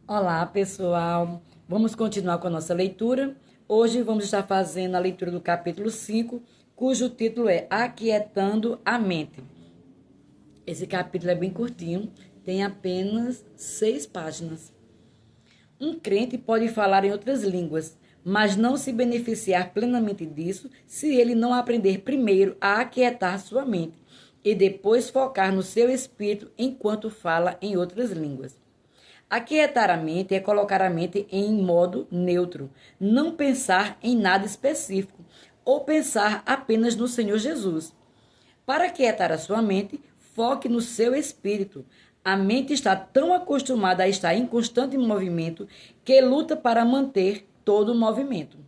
Olá, pessoal. Vamos continuar com a nossa leitura. Hoje vamos estar fazendo a leitura do capítulo 5, cujo título é Aquietando a Mente. Esse capítulo é bem curtinho, tem apenas 6 páginas. Um crente pode falar em outras línguas, mas não se beneficiar plenamente disso se ele não aprender primeiro a aquietar sua mente e depois focar no seu espírito enquanto fala em outras línguas. Aquietar a mente é colocar a mente em modo neutro, não pensar em nada específico ou pensar apenas no Senhor Jesus. Para aquietar a sua mente, foque no seu espírito. A mente está tão acostumada a estar em constante movimento que luta para manter todo o movimento.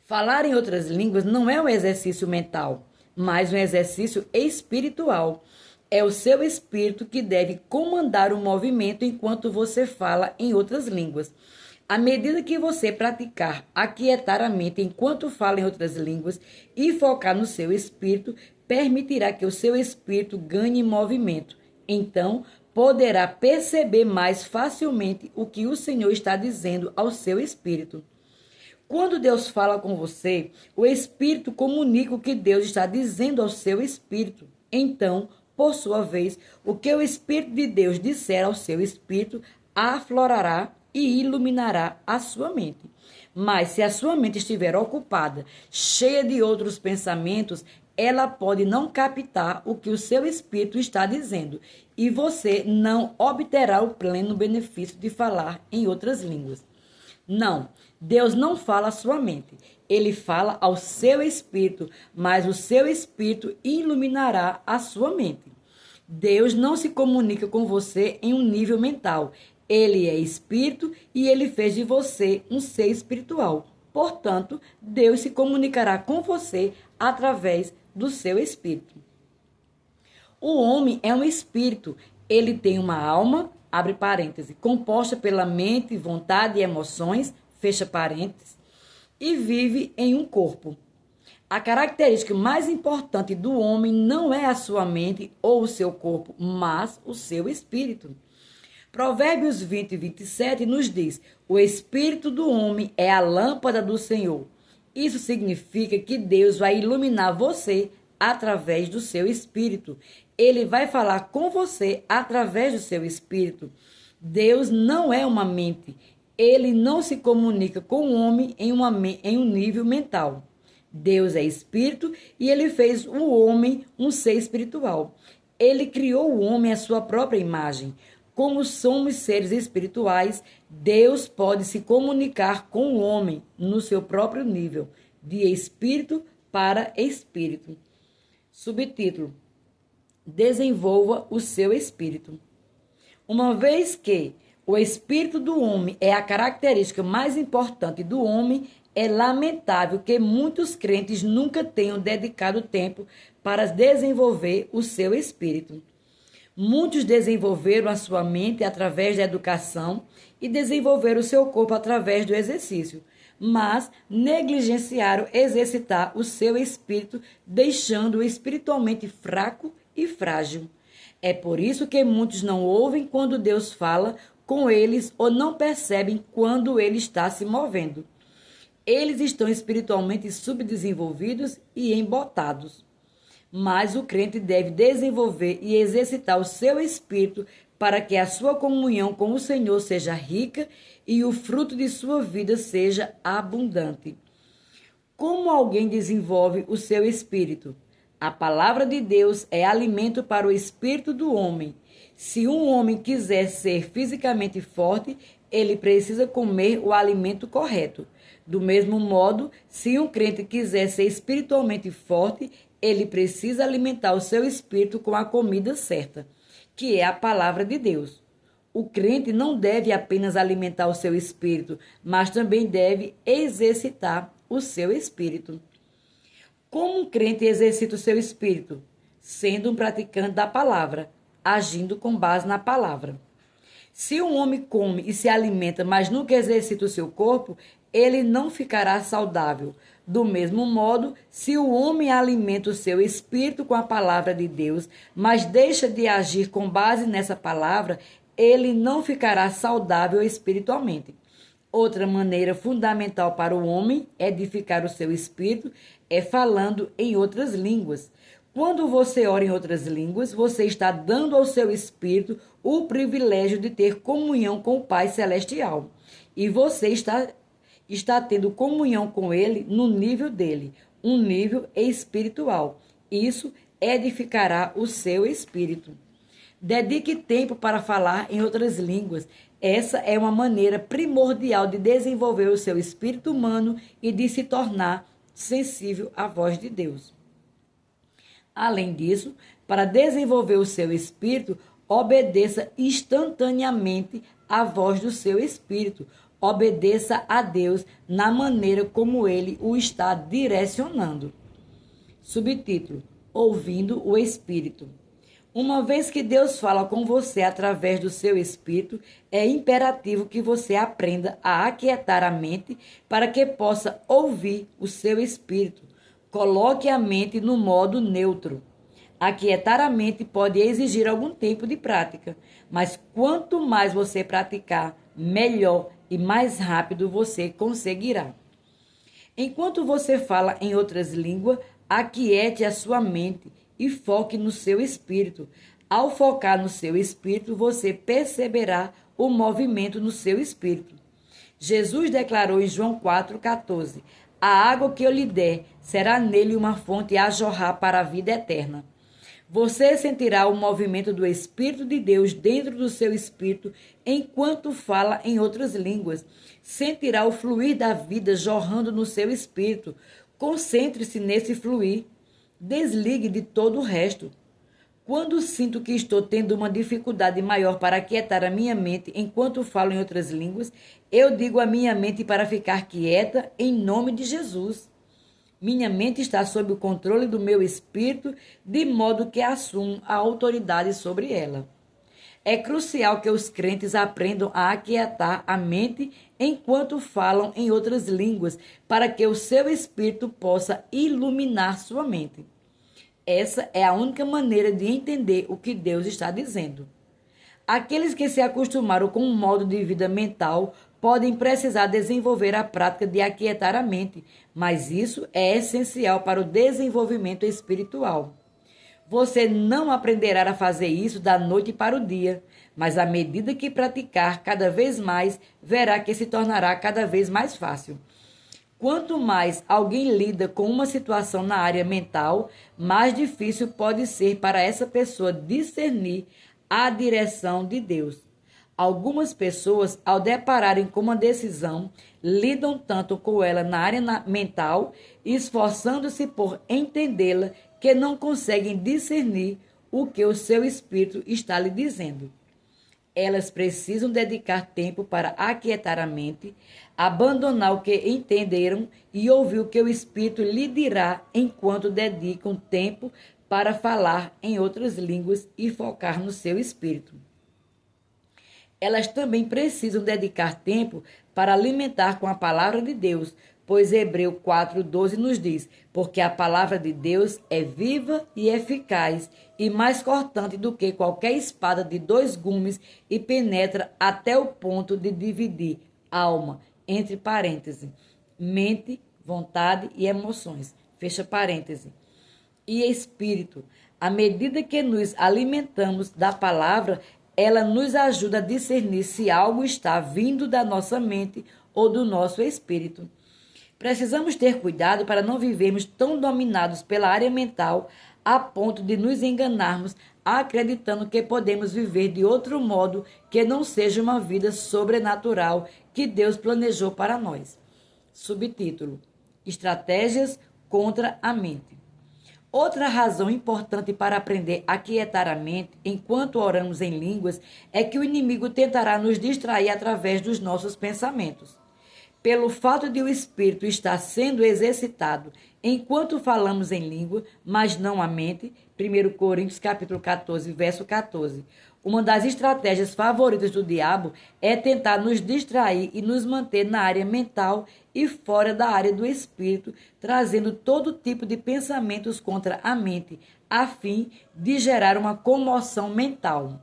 Falar em outras línguas não é um exercício mental, mas um exercício espiritual. É o seu espírito que deve comandar o movimento enquanto você fala em outras línguas. À medida que você praticar aquietar a mente enquanto fala em outras línguas e focar no seu espírito, permitirá que o seu espírito ganhe movimento. Então, poderá perceber mais facilmente o que o Senhor está dizendo ao seu espírito. Quando Deus fala com você, o Espírito comunica o que Deus está dizendo ao seu espírito. Então, por sua vez, o que o Espírito de Deus disser ao seu espírito aflorará e iluminará a sua mente. Mas se a sua mente estiver ocupada, cheia de outros pensamentos, ela pode não captar o que o seu espírito está dizendo e você não obterá o pleno benefício de falar em outras línguas. Não, Deus não fala à sua mente. Ele fala ao seu espírito, mas o seu espírito iluminará a sua mente. Deus não se comunica com você em um nível mental. Ele é espírito e ele fez de você um ser espiritual. Portanto, Deus se comunicará com você através do seu espírito. O homem é um espírito. Ele tem uma alma, abre parêntese, composta pela mente, vontade e emoções, fecha parênteses, e vive em um corpo. A característica mais importante do homem não é a sua mente ou o seu corpo, mas o seu espírito. Provérbios 20 e 27 nos diz: o espírito do homem é a lâmpada do Senhor. Isso significa que Deus vai iluminar você através do seu espírito. Ele vai falar com você através do seu espírito. Deus não é uma mente. Ele não se comunica com o homem em um nível mental. Deus é espírito e ele fez o homem um ser espiritual. Ele criou o homem à sua própria imagem. Como somos seres espirituais, Deus pode se comunicar com o homem no seu próprio nível, de espírito para espírito. Subtítulo: Desenvolva o seu espírito. Uma vez que o espírito do homem é a característica mais importante do homem, é lamentável que muitos crentes nunca tenham dedicado tempo para desenvolver o seu espírito. Muitos desenvolveram a sua mente através da educação e desenvolveram o seu corpo através do exercício, mas negligenciaram exercitar o seu espírito, deixando-o espiritualmente fraco e frágil. É por isso que muitos não ouvem quando Deus fala com eles ou não percebem quando ele está se movendo. Eles estão espiritualmente subdesenvolvidos e embotados. Mas o crente deve desenvolver e exercitar o seu espírito para que a sua comunhão com o Senhor seja rica e o fruto de sua vida seja abundante. Como alguém desenvolve o seu espírito? A palavra de Deus é alimento para o espírito do homem. Se um homem quiser ser fisicamente forte, ele precisa comer o alimento correto. Do mesmo modo, se um crente quiser ser espiritualmente forte, ele precisa alimentar o seu espírito com a comida certa, que é a palavra de Deus. O crente não deve apenas alimentar o seu espírito, mas também deve exercitar o seu espírito. Como um crente exercita o seu espírito? Sendo um praticante da palavra, agindo com base na palavra. Se um homem come e se alimenta, mas nunca exercita o seu corpo, ele não ficará saudável. Do mesmo modo, se o homem alimenta o seu espírito com a palavra de Deus, mas deixa de agir com base nessa palavra, ele não ficará saudável espiritualmente. Outra maneira fundamental para o homem edificar o seu espírito é falando em outras línguas. Quando você ora em outras línguas, você está dando ao seu espírito o privilégio de ter comunhão com o Pai Celestial. E você está tendo comunhão com Ele no nível dele, um nível espiritual. Isso edificará o seu espírito. Dedique tempo para falar em outras línguas. Essa é uma maneira primordial de desenvolver o seu espírito humano e de se tornar sensível à voz de Deus. Além disso, para desenvolver o seu espírito, obedeça instantaneamente à voz do seu espírito. Obedeça a Deus na maneira como Ele o está direcionando. Subtítulo: Ouvindo o Espírito. Uma vez que Deus fala com você através do seu espírito, é imperativo que você aprenda a aquietar a mente para que possa ouvir o seu espírito. Coloque a mente no modo neutro. Aquietar a mente pode exigir algum tempo de prática, mas quanto mais você praticar, melhor e mais rápido você conseguirá. Enquanto você fala em outras línguas, aquiete a sua mente e foque no seu espírito. Ao focar no seu espírito, você perceberá o movimento no seu espírito. Jesus declarou em João 4,14: a água que eu lhe der será nele uma fonte a jorrar para a vida eterna. Você sentirá o movimento do Espírito de Deus dentro do seu espírito enquanto fala em outras línguas. Sentirá o fluir da vida jorrando no seu espírito. Concentre-se nesse fluir. Desligue de todo o resto. Quando sinto que estou tendo uma dificuldade maior para aquietar a minha mente enquanto falo em outras línguas, eu digo à minha mente para ficar quieta em nome de Jesus. Minha mente está sob o controle do meu espírito, de modo que assumo a autoridade sobre ela. É crucial que os crentes aprendam a aquietar a mente enquanto falam em outras línguas, para que o seu espírito possa iluminar sua mente. Essa é a única maneira de entender o que Deus está dizendo. Aqueles que se acostumaram com um modo de vida mental podem precisar desenvolver a prática de aquietar a mente, mas isso é essencial para o desenvolvimento espiritual. Você não aprenderá a fazer isso da noite para o dia, mas à medida que praticar cada vez mais, verá que se tornará cada vez mais fácil. Quanto mais alguém lida com uma situação na área mental, mais difícil pode ser para essa pessoa discernir a direção de Deus. Algumas pessoas, ao depararem com uma decisão, lidam tanto com ela na área mental, esforçando-se por entendê-la, que não conseguem discernir o que o seu espírito está lhe dizendo. Elas precisam dedicar tempo para aquietar a mente, abandonar o que entenderam e ouvir o que o Espírito lhe dirá enquanto dedicam tempo para falar em outras línguas e focar no seu espírito. Elas também precisam dedicar tempo para alimentar com a palavra de Deus, pois Hebreus 4,12 nos diz: porque a palavra de Deus é viva e eficaz, e mais cortante do que qualquer espada de 2 gumes, e penetra até o ponto de dividir alma, entre parênteses, mente, vontade e emoções, fecha parênteses, e espírito. À medida que nos alimentamos da palavra, ela nos ajuda a discernir se algo está vindo da nossa mente ou do nosso espírito. Precisamos ter cuidado para não vivermos tão dominados pela área mental a ponto de nos enganarmos acreditando que podemos viver de outro modo que não seja uma vida sobrenatural que Deus planejou para nós. Subtítulo: Estratégias contra a mente. Outra razão importante para aprender a aquietar a mente enquanto oramos em línguas é que o inimigo tentará nos distrair através dos nossos pensamentos. Pelo fato de o espírito estar sendo exercitado enquanto falamos em língua, mas não a mente, 1 Coríntios capítulo 14, verso 14. Uma das estratégias favoritas do diabo é tentar nos distrair e nos manter na área mental e fora da área do espírito, trazendo todo tipo de pensamentos contra a mente, a fim de gerar uma comoção mental.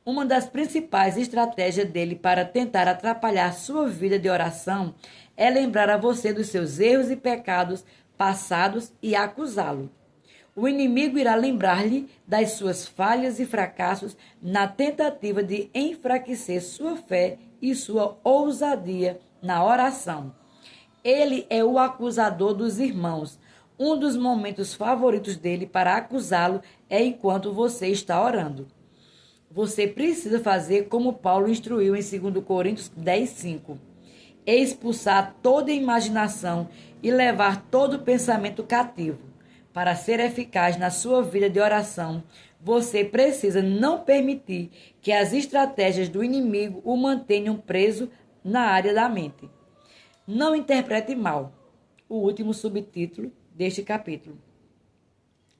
Uma das principais estratégias dele para tentar atrapalhar sua vida de oração é lembrar a você dos seus erros e pecados passados e acusá-lo. O inimigo irá lembrar-lhe das suas falhas e fracassos na tentativa de enfraquecer sua fé e sua ousadia na oração. Ele é o acusador dos irmãos. Um dos momentos favoritos dele para acusá-lo é enquanto você está orando. Você precisa fazer como Paulo instruiu em 2 Coríntios 10:5. Expulsar toda imaginação e levar todo pensamento cativo. Para ser eficaz na sua vida de oração, você precisa não permitir que as estratégias do inimigo o mantenham preso na área da mente. Não interprete mal. O último subtítulo deste capítulo.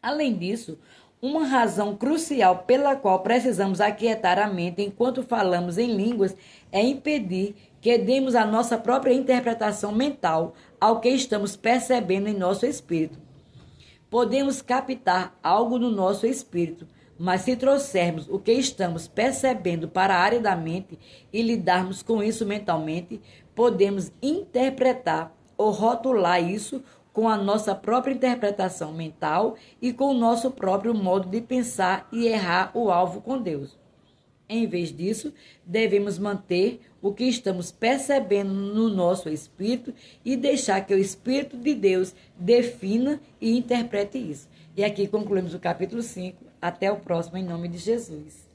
Além disso, uma razão crucial pela qual precisamos aquietar a mente enquanto falamos em línguas é impedir que demos a nossa própria interpretação mental ao que estamos percebendo em nosso espírito. Podemos captar algo no nosso espírito, mas se trouxermos o que estamos percebendo para a área da mente e lidarmos com isso mentalmente, podemos interpretar ou rotular isso com a nossa própria interpretação mental e com o nosso próprio modo de pensar e errar o alvo com Deus. Em vez disso, devemos manter o que estamos percebendo no nosso espírito e deixar que o Espírito de Deus defina e interprete isso. E aqui concluímos o capítulo 5. Até o próximo, em nome de Jesus.